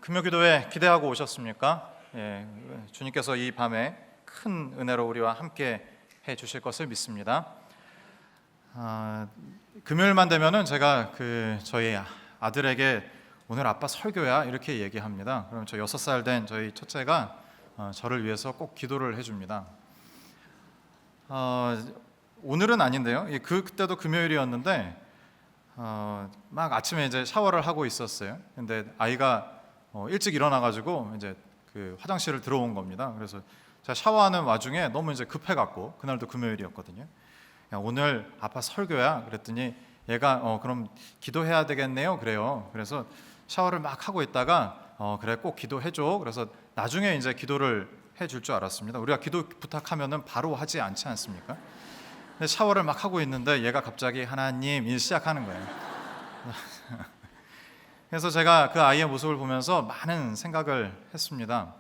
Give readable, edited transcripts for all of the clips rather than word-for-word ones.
금요기도회 기대하고 오셨습니까? 주님께서 이 밤에 큰 은혜로 우리와 함께 해주실 것을 믿습니다. 금요일만 되면은 제가 저희 아들에게 오늘 아빠 설교야 이렇게 얘기합니다. 그럼 저 6살 된 저희 첫째가 저를 위해서 꼭 기도를 해줍니다. 오늘은 아닌데요. 그때도 금요일이었는데 막 아침에 이제 샤워를 하고 있었어요. 근데 아이가 일찍 일어나가지고 이제 화장실을 들어온 겁니다. 그래서 제가 샤워하는 와중에 너무 이제 급해갖고, 그날도 금요일이었거든요. 야, 오늘 아빠 설교야. 그랬더니 얘가 그럼 기도해야 되겠네요. 그래요. 그래서 샤워를 막 하고 있다가 그래 꼭 기도해줘. 그래서 나중에 이제 기도를 해줄 줄 알았습니다. 우리가 기도 부탁하면은 바로 하지 않지 않습니까? 근데 샤워를 막 하고 있는데 얘가 갑자기 하나님 일 시작하는 거예요. 그래서 제가 그 아이의 모습을 보면서 많은 생각을 했습니다.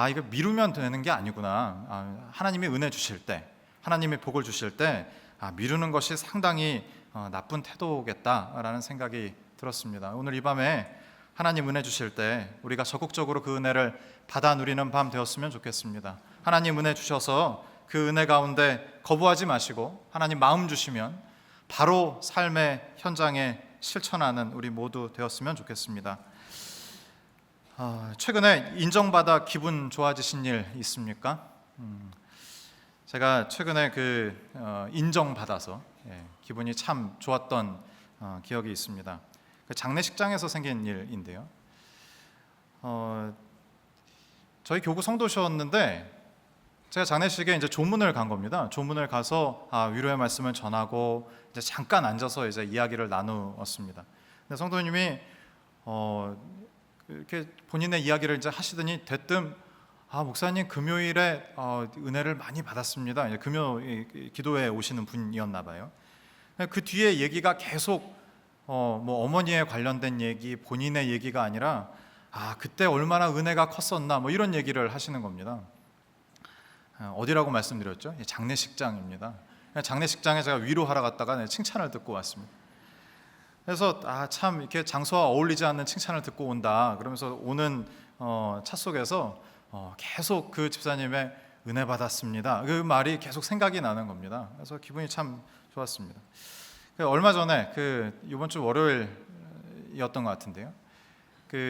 이거 미루면 되는 게 아니구나. 하나님이 은혜 주실 때, 하나님이 복을 주실 때 미루는 것이 상당히 나쁜 태도겠다라는 생각이 들었습니다. 오늘 이 밤에 하나님 은혜 주실 때 우리가 적극적으로 그 은혜를 받아 누리는 밤 되었으면 좋겠습니다. 하나님 은혜 주셔서 그 은혜 가운데 거부하지 마시고 하나님 마음 주시면 바로 삶의 현장에 실천하는 우리 모두 되었으면 좋겠습니다. 최근에 인정받아 기분 좋아지신 일 있습니까? 제가 최근에 인정받아서 기분이 참 좋았던 기억이 있습니다. 장례식장에서 생긴 일인데요. 저희 교구 성도셨는데 제가 장례식에 이제 조문을 간 겁니다. 조문을 가서 위로의 말씀을 전하고 이제 잠깐 앉아서 이제 이야기를 나누었습니다. 근데 성도님이 이렇게 본인의 이야기를 이제 하시더니 대뜸 목사님 금요일에 은혜를 많이 받았습니다. 이제 기도에 오시는 분이었나 봐요. 그 뒤에 얘기가 계속 어머니에 관련된 얘기, 본인의 얘기가 아니라 그때 얼마나 은혜가 컸었나 이런 얘기를 하시는 겁니다. 어디라고 말씀드렸죠? 장례식장입니다. 장례식장에 제가 위로하러 갔다가 칭찬을 듣고 왔습니다. 그래서 참 이렇게 장소와 어울리지 않는 칭찬을 듣고 온다 그러면서 오는 차 속에서 계속 그 집사님의 은혜 받았습니다 그 말이 계속 생각이 나는 겁니다. 그래서 기분이 참 좋았습니다. 얼마 전에 이번 주 월요일이었던 것 같은데요.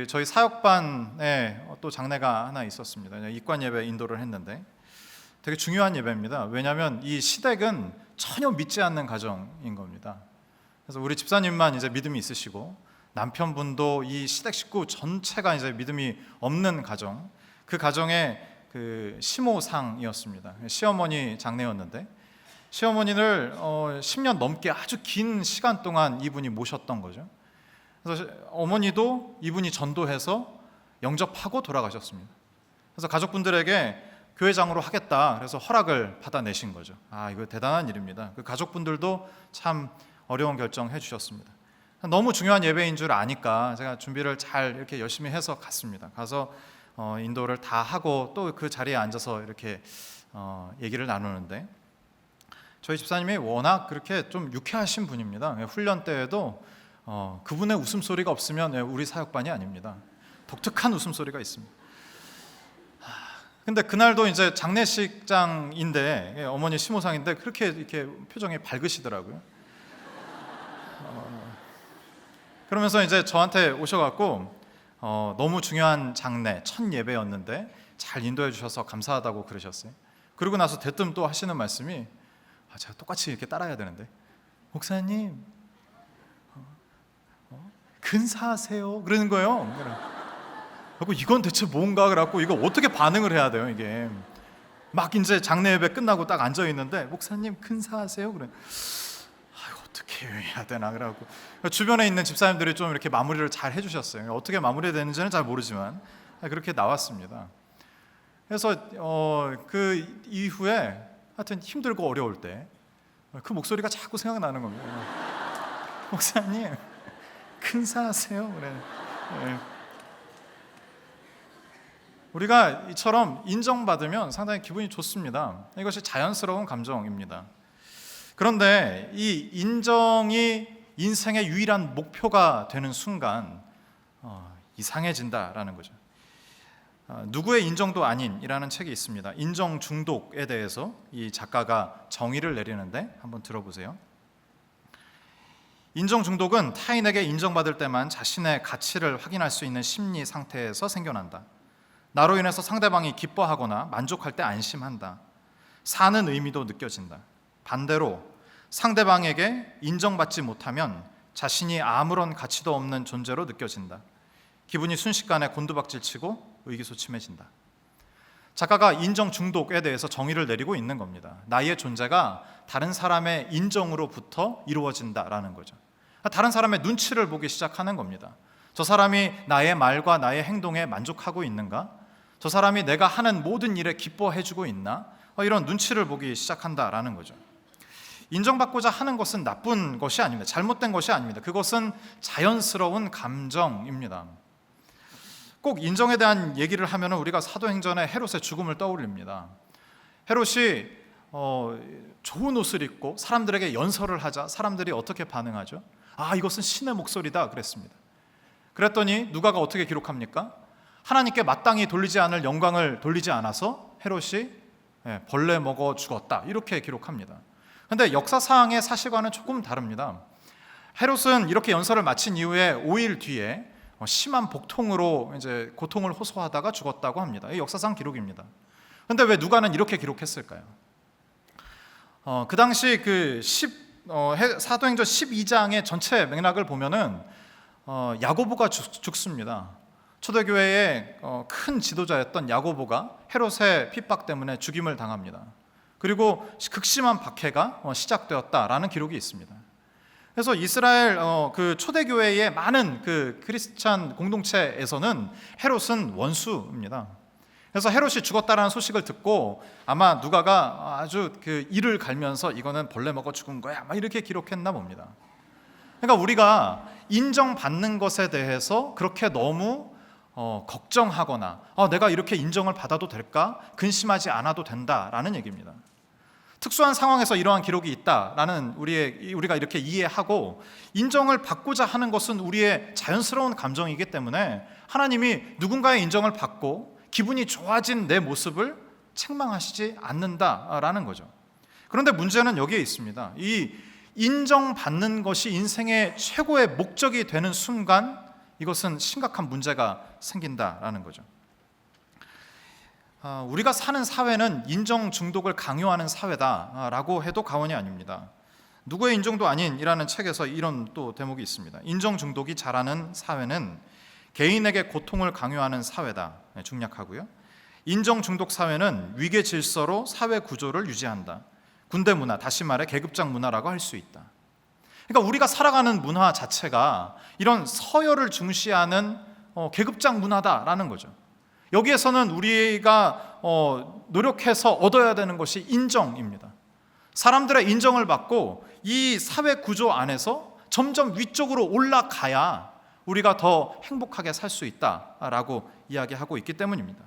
저희 사역반에 또 장례가 하나 있었습니다. 이관 예배 인도를 했는데 되게 중요한 예배입니다. 왜냐하면 이 시댁은 전혀 믿지 않는 가정인 겁니다. 그래서 우리 집사님만 이제 믿음이 있으시고 남편분도 이 시댁 식구 전체가 이제 믿음이 없는 가정, 그 가정의 시모상이었습니다. 시어머니 장례였는데 시어머니를 10년 넘게 아주 긴 시간 동안 이분이 모셨던 거죠. 그래서 어머니도 이분이 전도해서 영접하고 돌아가셨습니다. 그래서 가족분들에게 교회장으로 하겠다 그래서 허락을 받아내신 거죠. 이거 대단한 일입니다. 그 가족분들도 참 어려운 결정 해주셨습니다. 너무 중요한 예배인 줄 아니까 제가 준비를 잘 이렇게 열심히 해서 갔습니다. 가서 인도를 다 하고 또 그 자리에 앉아서 이렇게 얘기를 나누는데 저희 집사님이 워낙 그렇게 좀 유쾌하신 분입니다. 훈련 때에도 그분의 웃음소리가 없으면 우리 사역반이 아닙니다. 독특한 웃음소리가 있습니다. 근데 그날도 이제 장례식장인데 어머니 시모상인데 그렇게 이렇게 표정이 밝으시더라고요. 그러면서 이제 저한테 오셔갖고 너무 중요한 장례 첫 예배였는데 잘 인도해 주셔서 감사하다고 그러셨어요. 그러고 나서 대뜸 또 하시는 말씀이 제가 똑같이 이렇게 따라야 되는데 목사님 근사하세요 그러는 거예요. 그리고 이건 대체 뭔가 그래갖고 이거 어떻게 반응을 해야 돼요. 이게 막 이제 장례 예배 끝나고 딱 앉아 있는데 목사님 근사하세요 그래. 어떻게 해야 되나 그래갖고 주변에 있는 집사님들이 좀 이렇게 마무리를 잘 해주셨어요. 어떻게 마무리되는지는 잘 모르지만 그렇게 나왔습니다. 그래서 그 이후에 하여튼 힘들고 어려울 때 그 목소리가 자꾸 생각나는 겁니다. 목사님 근사하세요 그래. 우리가 이처럼 인정받으면 상당히 기분이 좋습니다. 이것이 자연스러운 감정입니다. 그런데 이 인정이 인생의 유일한 목표가 되는 순간 이상해진다라는 거죠. 누구의 인정도 아닌이라는 책이 있습니다. 인정 중독에 대해서 이 작가가 정의를 내리는데 한번 들어보세요. 인정 중독은 타인에게 인정받을 때만 자신의 가치를 확인할 수 있는 심리 상태에서 생겨난다. 나로 인해서 상대방이 기뻐하거나 만족할 때 안심한다. 사는 의미도 느껴진다. 반대로 상대방에게 인정받지 못하면 자신이 아무런 가치도 없는 존재로 느껴진다. 기분이 순식간에 곤두박질치고 의기소침해진다. 작가가 인정 중독에 대해서 정의를 내리고 있는 겁니다. 나의 존재가 다른 사람의 인정으로부터 이루어진다라는 거죠. 다른 사람의 눈치를 보기 시작하는 겁니다. 저 사람이 나의 말과 나의 행동에 만족하고 있는가? 저 사람이 내가 하는 모든 일에 기뻐해주고 있나? 이런 눈치를 보기 시작한다라는 거죠. 인정받고자 하는 것은 나쁜 것이 아닙니다. 잘못된 것이 아닙니다. 그것은 자연스러운 감정입니다. 꼭 인정에 대한 얘기를 하면 우리가 사도행전의 헤롯의 죽음을 떠올립니다. 헤롯이 좋은 옷을 입고 사람들에게 연설을 하자 사람들이 어떻게 반응하죠? 이것은 신의 목소리다 그랬습니다. 그랬더니 누가가 어떻게 기록합니까? 하나님께 마땅히 돌리지 않을 영광을 돌리지 않아서 헤롯이 벌레 먹어 죽었다 이렇게 기록합니다. 그런데 역사상의 사실과는 조금 다릅니다. 헤롯은 이렇게 연설을 마친 이후에 5일 뒤에 심한 복통으로 이제 고통을 호소하다가 죽었다고 합니다. 이 역사상 기록입니다. 그런데 왜 누가는 이렇게 기록했을까요? 그 당시 사도행전 12장의 전체 맥락을 보면은 야고보가 죽습니다. 초대교회의 큰 지도자였던 야고보가 헤롯의 핍박 때문에 죽임을 당합니다. 그리고 극심한 박해가 시작되었다라는 기록이 있습니다. 그래서 이스라엘 그 초대교회의 많은 그 크리스찬 공동체에서는 헤롯은 원수입니다. 그래서 헤롯이 죽었다라는 소식을 듣고 아마 누가가 아주 그 이를 갈면서 이거는 벌레 먹어 죽은 거야 막 이렇게 기록했나 봅니다. 그러니까 우리가 인정받는 것에 대해서 그렇게 너무 걱정하거나 내가 이렇게 인정을 받아도 될까 근심하지 않아도 된다라는 얘기입니다. 특수한 상황에서 이러한 기록이 있다라는 우리가 이렇게 이해하고 인정을 받고자 하는 것은 우리의 자연스러운 감정이기 때문에 하나님이 누군가의 인정을 받고 기분이 좋아진 내 모습을 책망하시지 않는다라는 거죠. 그런데 문제는 여기에 있습니다. 이 인정받는 것이 인생의 최고의 목적이 되는 순간 이것은 심각한 문제가 생긴다라는 거죠. 우리가 사는 사회는 인정 중독을 강요하는 사회다라고 해도 과언이 아닙니다. 누구의 인정도 아닌이라는 책에서 이런 또 대목이 있습니다. 인정 중독이 자라는 사회는 개인에게 고통을 강요하는 사회다. 중략하고요. 인정 중독 사회는 위계 질서로 사회 구조를 유지한다. 군대 문화, 다시 말해 계급장 문화라고 할 수 있다. 그러니까 우리가 살아가는 문화 자체가 이런 서열을 중시하는 계급장 문화다라는 거죠. 여기에서는 우리가 노력해서 얻어야 되는 것이 인정입니다. 사람들의 인정을 받고 이 사회 구조 안에서 점점 위쪽으로 올라가야 우리가 더 행복하게 살 수 있다라고 이야기하고 있기 때문입니다.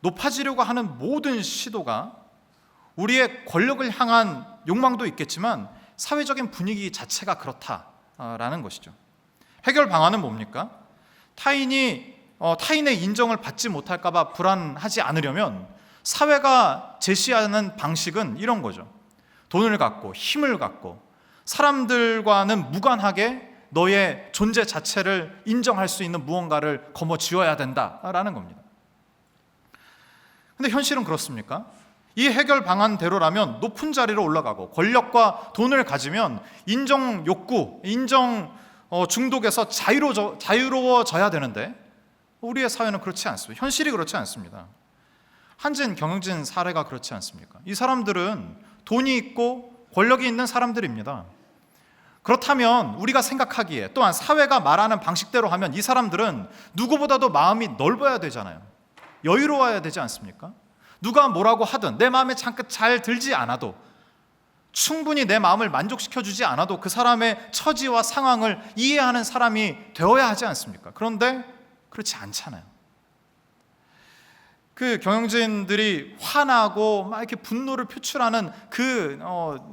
높아지려고 하는 모든 시도가 우리의 권력을 향한 욕망도 있겠지만 사회적인 분위기 자체가 그렇다라는 것이죠. 해결 방안은 뭡니까? 타인의 인정을 받지 못할까 봐 불안하지 않으려면 사회가 제시하는 방식은 이런 거죠. 돈을 갖고 힘을 갖고 사람들과는 무관하게 너의 존재 자체를 인정할 수 있는 무언가를 거머쥐어야 된다라는 겁니다. 근데 현실은 그렇습니까? 이 해결 방안대로라면 높은 자리로 올라가고 권력과 돈을 가지면 인정 욕구, 인정 중독에서 자유로워져야 되는데 우리의 사회는 그렇지 않습니다. 현실이 그렇지 않습니다. 한진, 경영진 사례가 그렇지 않습니까? 이 사람들은 돈이 있고 권력이 있는 사람들입니다. 그렇다면 우리가 생각하기에 또한 사회가 말하는 방식대로 하면 이 사람들은 누구보다도 마음이 넓어야 되잖아요. 여유로워야 되지 않습니까? 누가 뭐라고 하든 내 마음에 잠깐 잘 들지 않아도 충분히 내 마음을 만족시켜주지 않아도 그 사람의 처지와 상황을 이해하는 사람이 되어야 하지 않습니까? 그런데 그렇지 않잖아요. 그 경영진들이 화나고 막 이렇게 분노를 표출하는 그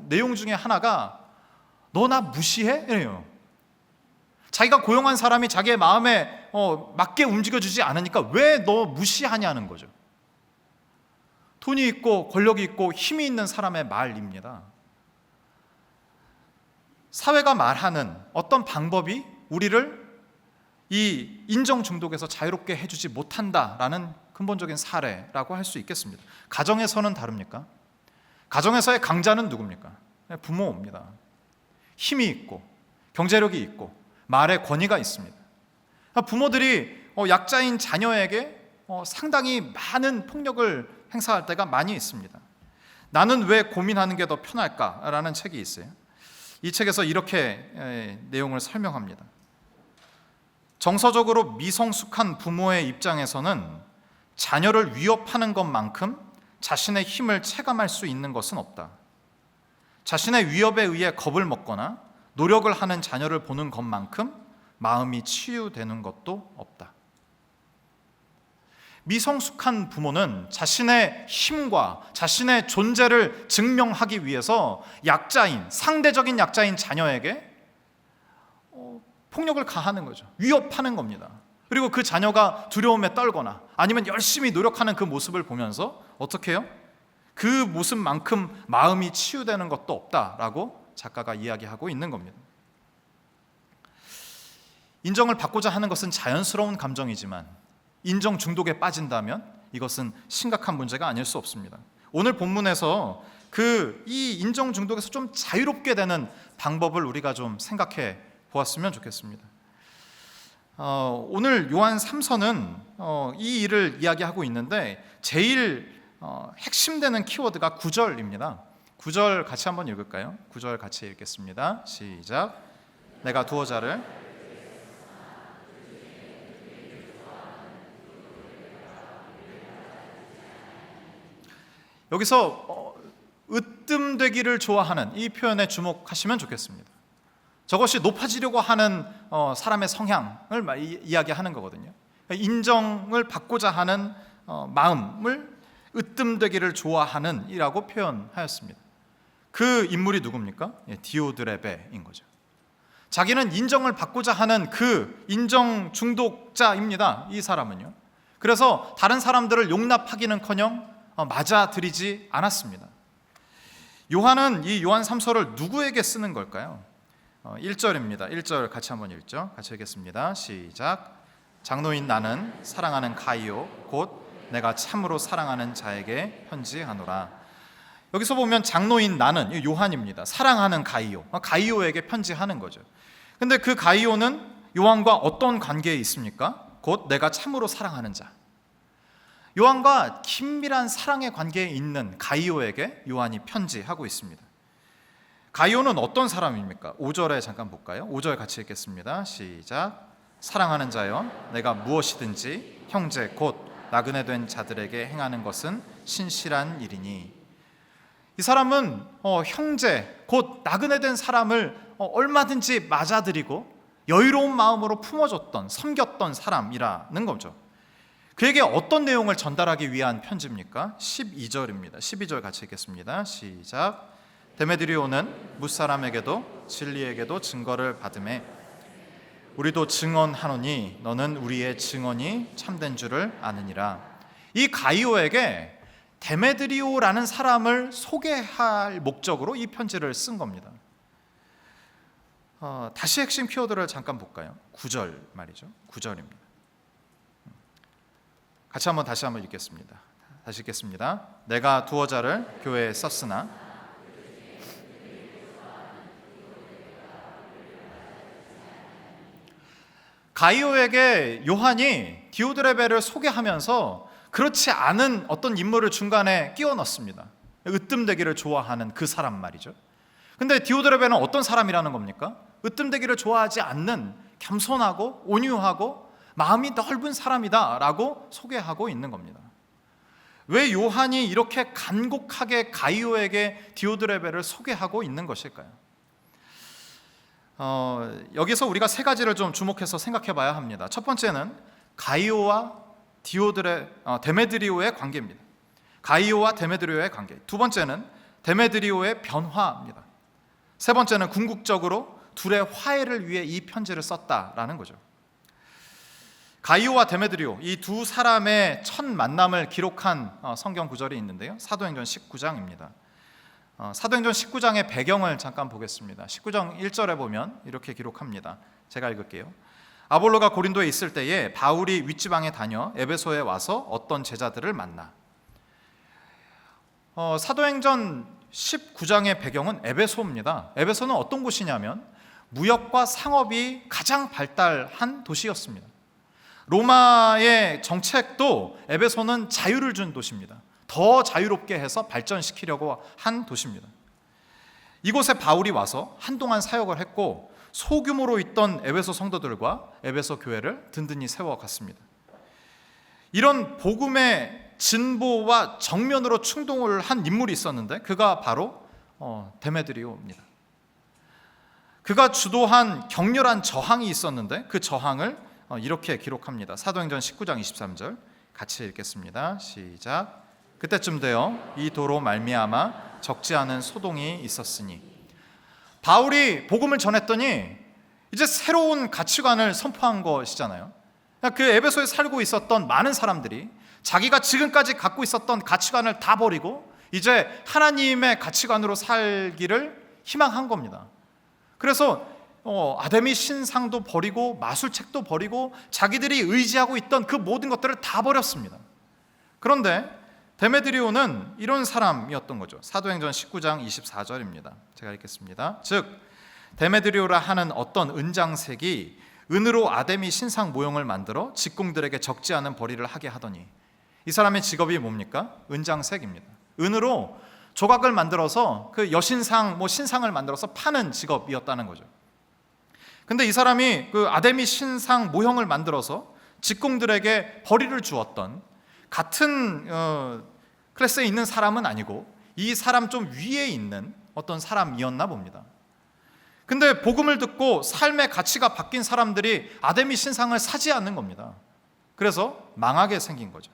내용 중에 하나가 너 나 무시해? 이래요. 자기가 고용한 사람이 자기의 마음에 맞게 움직여주지 않으니까 왜 너 무시하냐는 거죠. 돈이 있고 권력이 있고 힘이 있는 사람의 말입니다. 사회가 말하는 어떤 방법이 우리를 이 인정 중독에서 자유롭게 해주지 못한다라는 근본적인 사례라고 할 수 있겠습니다. 가정에서는 다릅니까? 가정에서의 강자는 누굽니까? 부모입니다. 힘이 있고 경제력이 있고 말의 권위가 있습니다. 부모들이 약자인 자녀에게 상당히 많은 폭력을 행사할 때가 많이 있습니다. 나는 왜 고민하는 게 더 편할까라는 책이 있어요. 이 책에서 이렇게 내용을 설명합니다. 정서적으로 미성숙한 부모의 입장에서는 자녀를 위협하는 것만큼 자신의 힘을 체감할 수 있는 것은 없다. 자신의 위협에 의해 겁을 먹거나 노력을 하는 자녀를 보는 것만큼 마음이 치유되는 것도 없다. 미성숙한 부모는 자신의 힘과 자신의 존재를 증명하기 위해서 약자인, 상대적인 약자인 자녀에게 폭력을 가하는 거죠. 위협하는 겁니다. 그리고 그 자녀가 두려움에 떨거나 아니면 열심히 노력하는 그 모습을 보면서 어떻게 해요? 그 모습만큼 마음이 치유되는 것도 없다라고 작가가 이야기하고 있는 겁니다. 인정을 받고자 하는 것은 자연스러운 감정이지만 인정 중독에 빠진다면 이것은 심각한 문제가 아닐 수 없습니다. 오늘 본문에서 이 인정 중독에서 좀 자유롭게 되는 방법을 우리가 좀 생각해 보았으면 좋겠습니다. 오늘 요한 3서는 이 일을 이야기하고 있는데 제일 핵심되는 키워드가 9절입니다. 9절 같이 한번 읽을까요? 9절 같이 읽겠습니다. 시작. 내가 두어 자를 여기서 으뜸되기를 좋아하는 이 표현에 주목하시면 좋겠습니다. 저것이 높아지려고 하는 사람의 성향을 이야기하는 거거든요. 인정을 받고자 하는 마음을 으뜸되기를 좋아하는 이라고 표현하였습니다. 그 인물이 누굽니까? 디오드레베인 거죠. 자기는 인정을 받고자 하는 그 인정 중독자입니다. 이 사람은요. 그래서 다른 사람들을 용납하기는커녕 맞아들이지 않았습니다. 요한은 이 요한 3서를 누구에게 쓰는 걸까요? 1절입니다. 1절 같이 한번 읽죠. 같이 읽겠습니다. 시작. 장로인 나는 사랑하는 가이오 곧 내가 참으로 사랑하는 자에게 편지하노라. 여기서 보면 장로인 나는 요한입니다. 사랑하는 가이오에게 편지하는 거죠. 근데 그 가이오는 요한과 어떤 관계에 있습니까? 곧 내가 참으로 사랑하는 자. 요한과 긴밀한 사랑의 관계에 있는 가이오에게 요한이 편지하고 있습니다. 가이오는 어떤 사람입니까? 5절에 잠깐 볼까요? 5절 같이 읽겠습니다. 시작. 사랑하는 자여 내가 무엇이든지 형제 곧 나그네 된 자들에게 행하는 것은 신실한 일이니. 이 사람은 형제 곧 나그네 된 사람을 얼마든지 맞아들이고 여유로운 마음으로 품어줬던 섬겼던 사람이라는 거죠. 그에게 어떤 내용을 전달하기 위한 편지입니까? 12절입니다. 12절 같이 읽겠습니다. 시작. 데메드리오는 뭇사람에게도 진리에게도 증거를 받음에 우리도 증언하노니 너는 우리의 증언이 참된 줄을 아느니라. 이 가이오에게 데메드리오라는 사람을 소개할 목적으로 이 편지를 쓴 겁니다. 다시 핵심 키워드를 잠깐 볼까요? 9절 말이죠. 9절입니다. 다시 한번 읽겠습니다. 다시 읽겠습니다. 내가 두어 자를 교회에 썼으나 가이오에게 요한이 디오드레베를 소개하면서 그렇지 않은 어떤 인물을 중간에 끼워 넣습니다. 으뜸되기를 좋아하는 그 사람 말이죠. 근데 디오드레베는 어떤 사람이라는 겁니까? 으뜸되기를 좋아하지 않는 겸손하고 온유하고 마음이 넓은 사람이다라고 소개하고 있는 겁니다. 왜 요한이 이렇게 간곡하게 가이오에게 디오드레베를 소개하고 있는 것일까요? 여기서 우리가 세 가지를 좀 주목해서 생각해 봐야 합니다. 첫 번째는 가이오와 데메드리오의 관계입니다. 가이오와 데메드리오의 관계. 두 번째는 데메드리오의 변화입니다. 세 번째는 궁극적으로 둘의 화해를 위해 이 편지를 썼다라는 거죠. 가이오와 데메드리오, 이 두 사람의 첫 만남을 기록한 성경 구절이 있는데요, 사도행전 19장입니다. 사도행전 19장의 배경을 잠깐 보겠습니다. 19장 1절에 보면 이렇게 기록합니다. 제가 읽을게요. 아볼로가 고린도에 있을 때에 바울이 윗지방에 다녀 에베소에 와서 어떤 제자들을 만나. 사도행전 19장의 배경은 에베소입니다. 에베소는 어떤 곳이냐면 무역과 상업이 가장 발달한 도시였습니다. 로마의 정책도 에베소는 자유를 준 도시입니다. 더 자유롭게 해서 발전시키려고 한 도시입니다. 이곳에 바울이 와서 한동안 사역을 했고 소규모로 있던 에베소 성도들과 에베소 교회를 든든히 세워갔습니다. 이런 복음의 진보와 정면으로 충돌을 한 인물이 있었는데 그가 바로 데메드리오입니다. 그가 주도한 격렬한 저항이 있었는데 그 저항을 이렇게 기록합니다. 사도행전 19장 23절 같이 읽겠습니다. 시작. 그때쯤 되어 이 도로 말미암아 적지 않은 소동이 있었으니. 바울이 복음을 전했더니 이제 새로운 가치관을 선포한 것이잖아요. 그 에베소에 살고 있었던 많은 사람들이 자기가 지금까지 갖고 있었던 가치관을 다 버리고 이제 하나님의 가치관으로 살기를 희망한 겁니다. 그래서 아데미 신상도 버리고 마술책도 버리고 자기들이 의지하고 있던 그 모든 것들을 다 버렸습니다. 그런데 데메드리오는 이런 사람이었던 거죠. 사도행전 19장 24절입니다. 제가 읽겠습니다. 즉 데메드리오라 하는 어떤 은장색이 은으로 아데미 신상 모형을 만들어 직공들에게 적지 않은 벌이를 하게 하더니. 이 사람의 직업이 뭡니까? 은장색입니다. 은으로 조각을 만들어서 그 여신상, 신상을 만들어서 파는 직업이었다는 거죠. 근데 이 사람이 그 아데미 신상 모형을 만들어서 직공들에게 벌이를 주었던 같은 클래스에 있는 사람은 아니고 이 사람 좀 위에 있는 어떤 사람이었나 봅니다. 근데 복음을 듣고 삶의 가치가 바뀐 사람들이 아데미 신상을 사지 않는 겁니다. 그래서 망하게 생긴 거죠.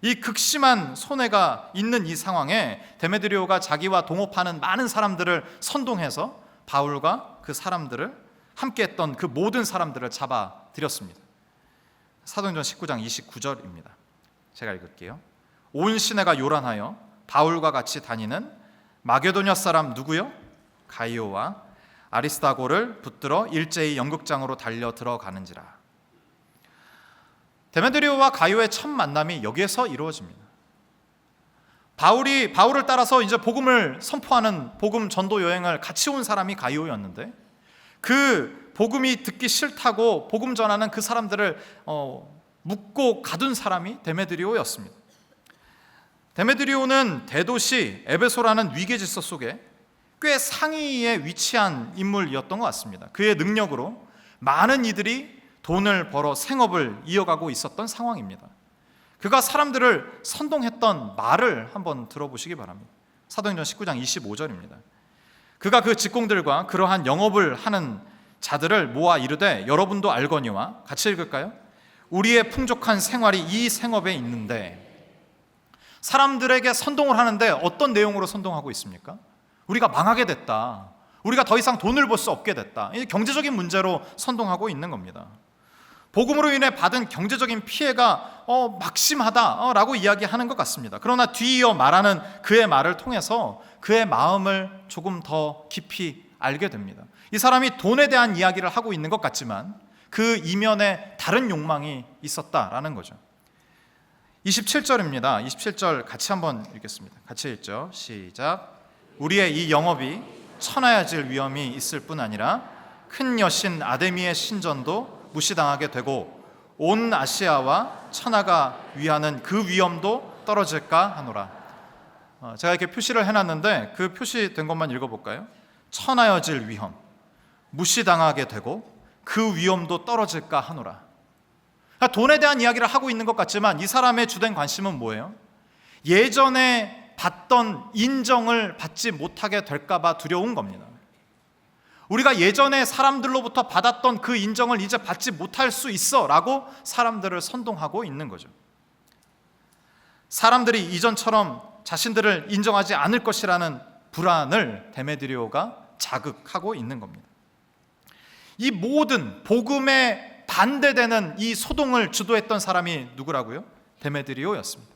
이 극심한 손해가 있는 이 상황에 데메드리오가 자기와 동업하는 많은 사람들을 선동해서 바울과 그 사람들을 함께했던 그 모든 사람들을 잡아들였습니다. 사도행전 19장 29절입니다. 제가 읽을게요. 온 시내가 요란하여 바울과 같이 다니는 마게도냐 사람 누구요? 가이오와 아리스다고를 붙들어 일제히 연극장으로 달려 들어가는지라. 데메드리오와 가이오의 첫 만남이 여기에서 이루어집니다. 바울을 따라서 이제 복음을 선포하는 복음 전도 여행을 같이 온 사람이 가이오였는데 그 복음이 듣기 싫다고 복음 전하는 그 사람들을 묶고 가둔 사람이 데메드리오였습니다. 데메드리오는 대도시 에베소라는 위계 질서 속에 꽤 상위에 위치한 인물이었던 것 같습니다. 그의 능력으로 많은 이들이 돈을 벌어 생업을 이어가고 있었던 상황입니다. 그가 사람들을 선동했던 말을 한번 들어보시기 바랍니다. 사도행전 19장 25절입니다. 그가 그 직공들과 그러한 영업을 하는 자들을 모아 이르되 여러분도 알거니와, 같이 읽을까요? 우리의 풍족한 생활이 이 생업에 있는데. 사람들에게 선동을 하는데 어떤 내용으로 선동하고 있습니까? 우리가 망하게 됐다, 우리가 더 이상 돈을 벌 수 없게 됐다, 이 경제적인 문제로 선동하고 있는 겁니다. 복음으로 인해 받은 경제적인 피해가 막심하다라고 이야기하는 것 같습니다. 그러나 뒤이어 말하는 그의 말을 통해서 그의 마음을 조금 더 깊이 알게 됩니다. 이 사람이 돈에 대한 이야기를 하고 있는 것 같지만 그 이면에 다른 욕망이 있었다라는 거죠. 27절입니다. 27절 같이 한번 읽겠습니다. 같이 읽죠. 시작. 우리의 이 영업이 천하야질 위험이 있을 뿐 아니라 큰 여신 아데미의 신전도 무시당하게 되고 온 아시아와 천하가 위하는 그 위험도 떨어질까 하노라. 제가 이렇게 표시를 해놨는데 그 표시된 것만 읽어볼까요? 천하여질 위험, 무시당하게 되고 그 위험도 떨어질까 하노라. 돈에 대한 이야기를 하고 있는 것 같지만 이 사람의 주된 관심은 뭐예요? 예전에 받던 인정을 받지 못하게 될까 봐 두려운 겁니다. 우리가 예전에 사람들로부터 받았던 그 인정을 이제 받지 못할 수 있어 라고 사람들을 선동하고 있는 거죠. 사람들이 이전처럼 자신들을 인정하지 않을 것이라는 불안을 데메드리오가 자극하고 있는 겁니다. 이 모든 복음에 반대되는 이 소동을 주도했던 사람이 누구라고요? 데메드리오였습니다.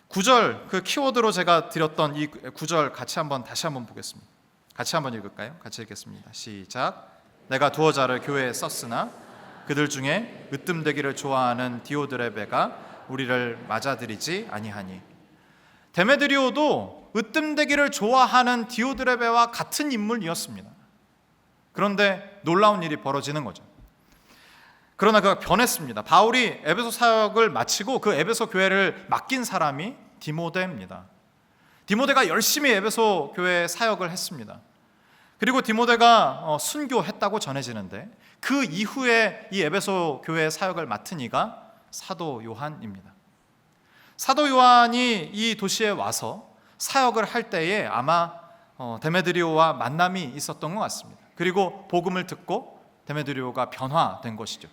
9절 그 키워드로 제가 드렸던 이 9절 다시 한번 보겠습니다. 같이 한번 읽을까요? 같이 읽겠습니다. 시작. 내가 두어 자를 교회에 썼으나 그들 중에 으뜸되기를 좋아하는 디오드레베가 우리를 맞아들이지 아니하니. 데메드리오도 으뜸되기를 좋아하는 디오드레베와 같은 인물이었습니다. 그런데 놀라운 일이 벌어지는 거죠. 그러나 그가 변했습니다. 바울이 에베소 사역을 마치고 그 에베소 교회를 맡긴 사람이 디모데입니다. 디모데가 열심히 에베소 교회 사역을 했습니다. 그리고 디모데가 순교했다고 전해지는데 그 이후에 이 에베소 교회 사역을 맡은 이가 사도 요한입니다. 사도 요한이 이 도시에 와서 사역을 할 때에 아마 데메드리오와 만남이 있었던 것 같습니다. 그리고 복음을 듣고 데메드리오가 변화된 것이죠.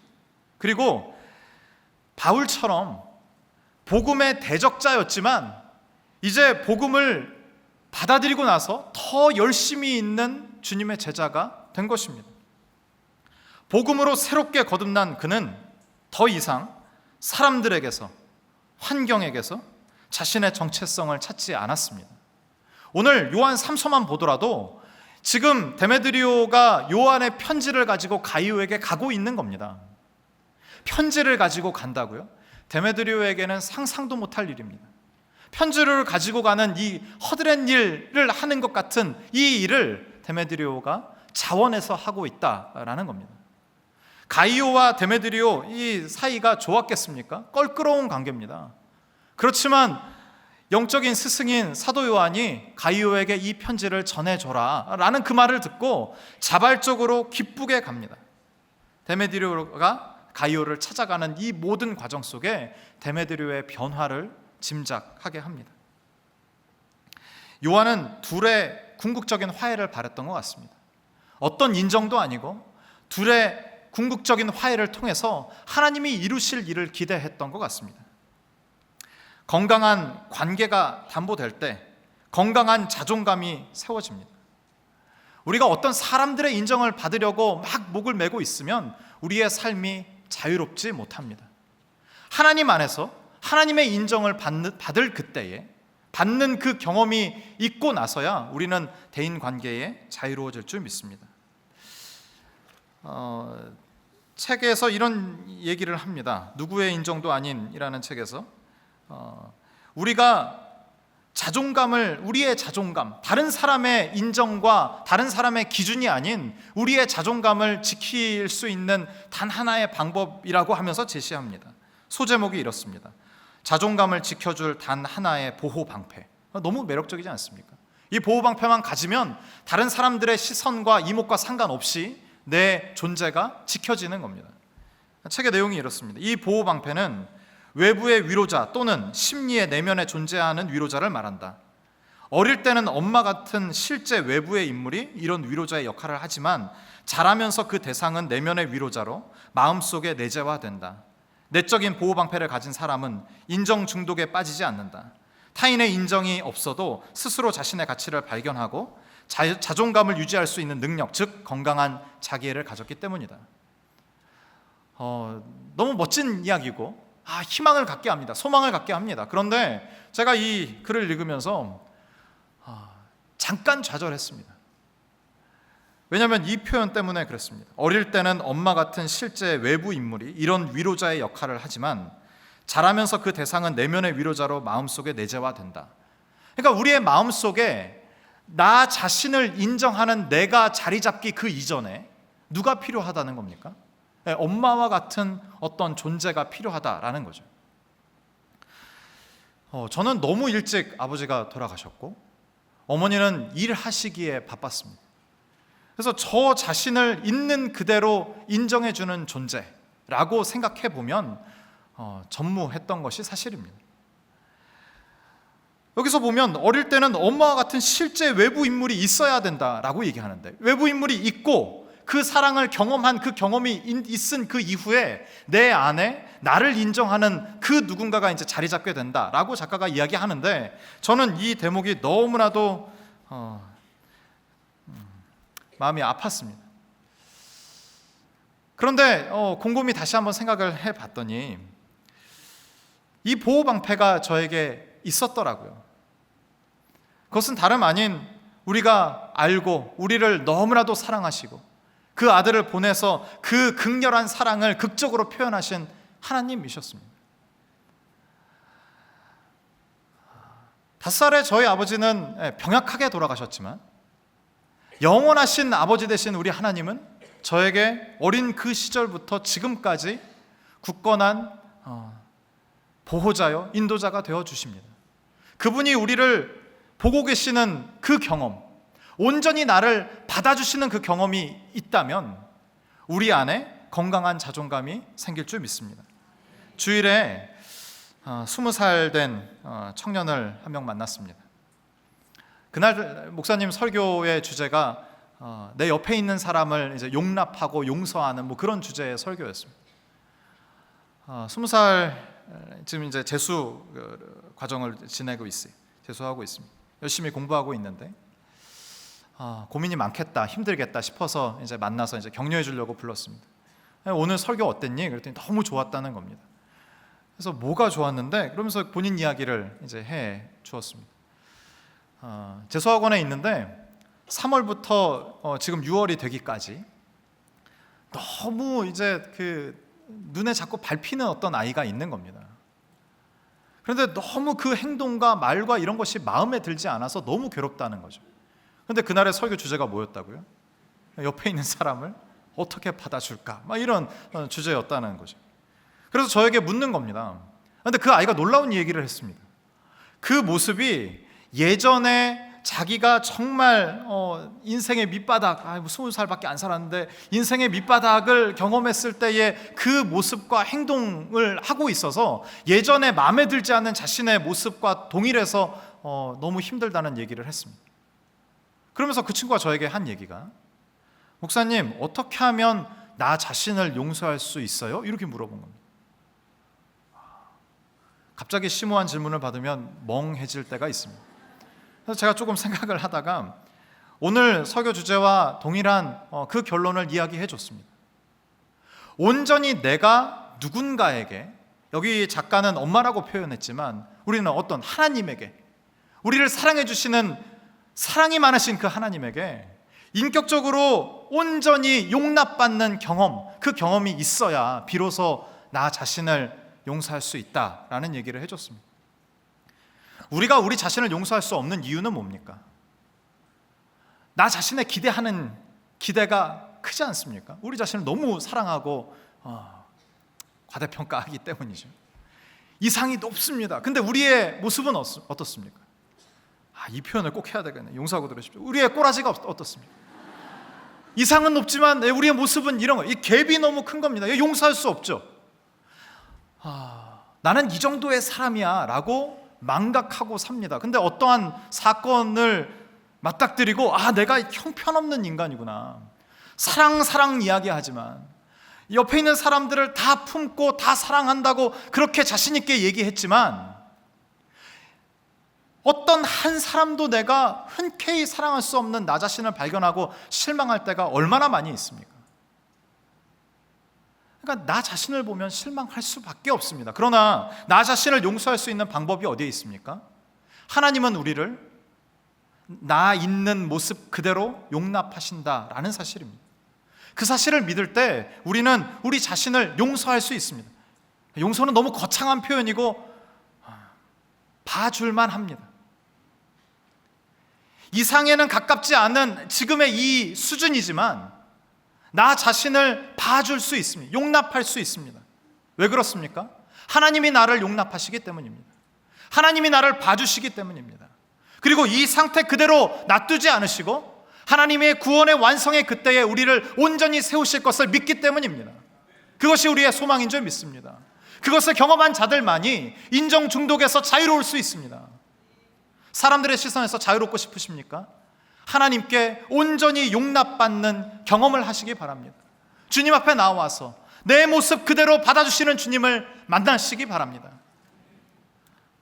그리고 바울처럼 복음의 대적자였지만 이제 복음을 받아들이고 나서 더 열심히 있는 주님의 제자가 된 것입니다. 복음으로 새롭게 거듭난 그는 더 이상 사람들에게서, 환경에게서 자신의 정체성을 찾지 않았습니다. 오늘 요한 3서만 보더라도 지금 데메드리오가 요한의 편지를 가지고 가이오에게 가고 있는 겁니다. 편지를 가지고 간다고요? 데메드리오에게는 상상도 못할 일입니다. 편지를 가지고 가는 이 허드렛 일을 하는 것 같은 이 일을 데메드리오가 자원해서 하고 있다라는 겁니다. 가이오와 데메드리오 이 사이가 좋았겠습니까? 껄끄러운 관계입니다. 그렇지만 영적인 스승인 사도 요한이 가이오에게 이 편지를 전해줘라 라는 그 말을 듣고 자발적으로 기쁘게 갑니다. 데메드리오가 가이오를 찾아가는 이 모든 과정 속에 데메드리오의 변화를 짐작하게 합니다. 요한은 둘의 궁극적인 화해를 바랬던 것 같습니다. 어떤 인정도 아니고 둘의 궁극적인 화해를 통해서 하나님이 이루실 일을 기대했던 것 같습니다. 건강한 관계가 담보될 때 건강한 자존감이 세워집니다. 우리가 어떤 사람들의 인정을 받으려고 막 목을 메고 있으면 우리의 삶이 자유롭지 못합니다. 하나님 안에서 하나님의 인정을 받을 그때에 받는 그 경험이 있고 나서야 우리는 대인관계에 자유로워질 줄 믿습니다. 책에서 이런 얘기를 합니다. 누구의 인정도 아닌이라는 책에서 우리가 우리의 자존감, 다른 사람의 인정과 다른 사람의 기준이 아닌 우리의 자존감을 지킬 수 있는 단 하나의 방법이라고 하면서 제시합니다. 소제목이 이렇습니다. 자존감을 지켜줄 단 하나의 보호 방패. 너무 매력적이지 않습니까? 이 보호 방패만 가지면 다른 사람들의 시선과 이목과 상관없이 내 존재가 지켜지는 겁니다. 책의 내용이 이렇습니다. 이 보호 방패는 외부의 위로자 또는 심리의 내면에 존재하는 위로자를 말한다. 어릴 때는 엄마 같은 실제 외부의 인물이 이런 위로자의 역할을 하지만 자라면서 그 대상은 내면의 위로자로 마음속에 내재화된다. 내적인 보호 방패를 가진 사람은 인정 중독에 빠지지 않는다. 타인의 인정이 없어도 스스로 자신의 가치를 발견하고 자존감을 유지할 수 있는 능력, 즉 건강한 자기애를 가졌기 때문이다. 너무 멋진 이야기고 희망을 갖게 합니다. 소망을 갖게 합니다. 그런데 제가 이 글을 읽으면서 잠깐 좌절했습니다. 왜냐하면 이 표현 때문에 그렇습니다. 어릴 때는 엄마 같은 실제 외부 인물이 이런 위로자의 역할을 하지만 자라면서 그 대상은 내면의 위로자로 마음속에 내재화된다. 그러니까 우리의 마음속에 나 자신을 인정하는 내가 자리 잡기 그 이전에 누가 필요하다는 겁니까? 엄마와 같은 어떤 존재가 필요하다라는 거죠. 저는 너무 일찍 아버지가 돌아가셨고 어머니는 일하시기에 바빴습니다. 그래서 저 자신을 있는 그대로 인정해주는 존재라고 생각해 보면 전무했던 것이 사실입니다. 여기서 보면 어릴 때는 엄마와 같은 실제 외부 인물이 있어야 된다라고 얘기하는데 외부 인물이 있고 그 사랑을 경험한 그 경험이 있은 그 이후에 내 안에 나를 인정하는 그 누군가가 이제 자리 잡게 된다라고 작가가 이야기하는데 저는 이 대목이 너무나도 마음이 아팠습니다. 그런데 곰곰이 다시 한번 생각을 해봤더니 이 보호방패가 저에게 있었더라고요. 그것은 다름 아닌 우리가 알고 우리를 너무나도 사랑하시고 그 아들을 보내서 그 극렬한 사랑을 극적으로 표현하신 하나님이셨습니다. 5살의 저희 아버지는 병약하게 돌아가셨지만 영원하신 아버지 되신 우리 하나님은 저에게 어린 그 시절부터 지금까지 굳건한 보호자요 인도자가 되어주십니다. 그분이 우리를 보고 계시는 그 경험, 온전히 나를 받아주시는 그 경험이 있다면 우리 안에 건강한 자존감이 생길 줄 믿습니다. 주일에 20살 된 청년을 한 명 만났습니다. 그날 목사님 설교의 주제가 내 옆에 있는 사람을 이제 용납하고 용서하는 그런 주제의 설교였습니다. 20살 지금 이제 재수 과정을 지내고 있어요. 재수하고 있습니다. 열심히 공부하고 있는데 고민이 많겠다, 힘들겠다 싶어서 이제 만나서 이제 격려해 주려고 불렀습니다. 오늘 설교 어땠니? 그랬더니 너무 좋았다는 겁니다. 그래서 뭐가 좋았는데? 그러면서 본인 이야기를 이제 해 주었습니다. 재수학원에 있는데 3월부터 지금 6월이 되기까지 너무 이제 그 눈에 자꾸 밟히는 어떤 아이가 있는 겁니다. 그런데 너무 그 행동과 말과 이런 것이 마음에 들지 않아서 너무 괴롭다는 거죠. 그런데 그날의 설교 주제가 뭐였다고요? 옆에 있는 사람을 어떻게 받아줄까? 이런 주제였다는 거죠. 그래서 저에게 묻는 겁니다. 그런데 그 아이가 놀라운 얘기를 했습니다. 그 모습이 예전에 자기가 정말 인생의 밑바닥, 20살밖에 안 살았는데 인생의 밑바닥을 경험했을 때의 그 모습과 행동을 하고 있어서 예전에 마음에 들지 않는 자신의 모습과 동일해서 너무 힘들다는 얘기를 했습니다. 그러면서 그 친구가 저에게 한 얘기가, 목사님, 어떻게 하면 나 자신을 용서할 수 있어요? 이렇게 물어본 겁니다. 갑자기 심오한 질문을 받으면 멍해질 때가 있습니다. 그래서 제가 조금 생각을 하다가 오늘 설교 주제와 동일한 그 결론을 이야기해 줬습니다. 온전히 내가 누군가에게, 여기 작가는 엄마라고 표현했지만 우리는 어떤 하나님에게, 우리를 사랑해 주시는 사랑이 많으신 그 하나님에게 인격적으로 온전히 용납받는 경험, 그 경험이 있어야 비로소 나 자신을 용서할 수 있다라는 얘기를 해줬습니다. 우리가 우리 자신을 용서할 수 없는 이유는 뭡니까? 나 자신에 기대하는 기대가 크지 않습니까? 우리 자신을 너무 사랑하고 과대평가하기 때문이죠. 이상이 높습니다. 근데 우리의 모습은 어떻습니까? 이 표현을 꼭 해야 되겠네. 용서하고 들으십시오. 우리의 꼬라지가 어떻습니까? 이상은 높지만 우리의 모습은 이런 거, 이 갭이 너무 큰 겁니다. 용서할 수 없죠. 나는 이 정도의 사람이야 라고 망각하고 삽니다. 근데 어떠한 사건을 맞닥뜨리고 내가 형편없는 인간이구나, 사랑 이야기하지만 옆에 있는 사람들을 다 품고 다 사랑한다고 그렇게 자신 있게 얘기했지만 어떤 한 사람도 내가 흔쾌히 사랑할 수 없는 나 자신을 발견하고 실망할 때가 얼마나 많이 있습니까? 그러니까 나 자신을 보면 실망할 수밖에 없습니다. 그러나 나 자신을 용서할 수 있는 방법이 어디에 있습니까? 하나님은 우리를 나 있는 모습 그대로 용납하신다라는 사실입니다. 그 사실을 믿을 때 우리는 우리 자신을 용서할 수 있습니다. 용서는 너무 거창한 표현이고 봐줄만 합니다. 이상에는 가깝지 않은 지금의 이 수준이지만 나 자신을 봐줄 수 있습니다. 용납할 수 있습니다. 왜 그렇습니까? 하나님이 나를 용납하시기 때문입니다. 하나님이 나를 봐주시기 때문입니다. 그리고 이 상태 그대로 놔두지 않으시고 하나님의 구원의 완성의 그때에 우리를 온전히 세우실 것을 믿기 때문입니다. 그것이 우리의 소망인 줄 믿습니다. 그것을 경험한 자들만이 인정 중독에서 자유로울 수 있습니다. 사람들의 시선에서 자유롭고 싶으십니까? 하나님께 온전히 용납받는 경험을 하시기 바랍니다. 주님 앞에 나와서 내 모습 그대로 받아주시는 주님을 만나시기 바랍니다.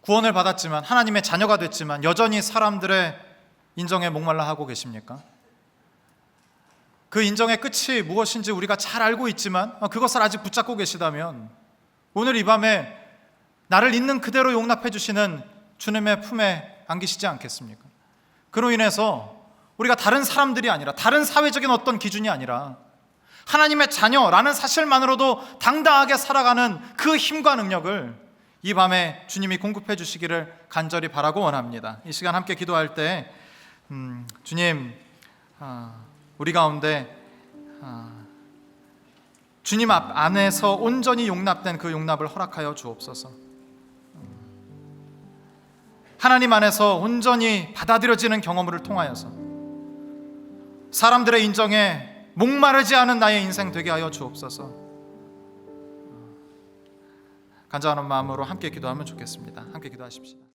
구원을 받았지만, 하나님의 자녀가 됐지만 여전히 사람들의 인정에 목말라 하고 계십니까? 그 인정의 끝이 무엇인지 우리가 잘 알고 있지만 그것을 아직 붙잡고 계시다면 오늘 이 밤에 나를 있는 그대로 용납해 주시는 주님의 품에 안기시지 않겠습니까? 그로 인해서 우리가 다른 사람들이 아니라, 다른 사회적인 어떤 기준이 아니라 하나님의 자녀라는 사실만으로도 당당하게 살아가는 그 힘과 능력을 이 밤에 주님이 공급해 주시기를 간절히 바라고 원합니다. 이 시간 함께 기도할 때 주님, 우리 가운데 주님 안에서 온전히 용납된 그 용납을 허락하여 주옵소서. 하나님 안에서 온전히 받아들여지는 경험을 통하여서 사람들의 인정에 목마르지 않은 나의 인생 되게 하여 주옵소서. 간절한 마음으로 함께 기도하면 좋겠습니다. 함께 기도하십시다.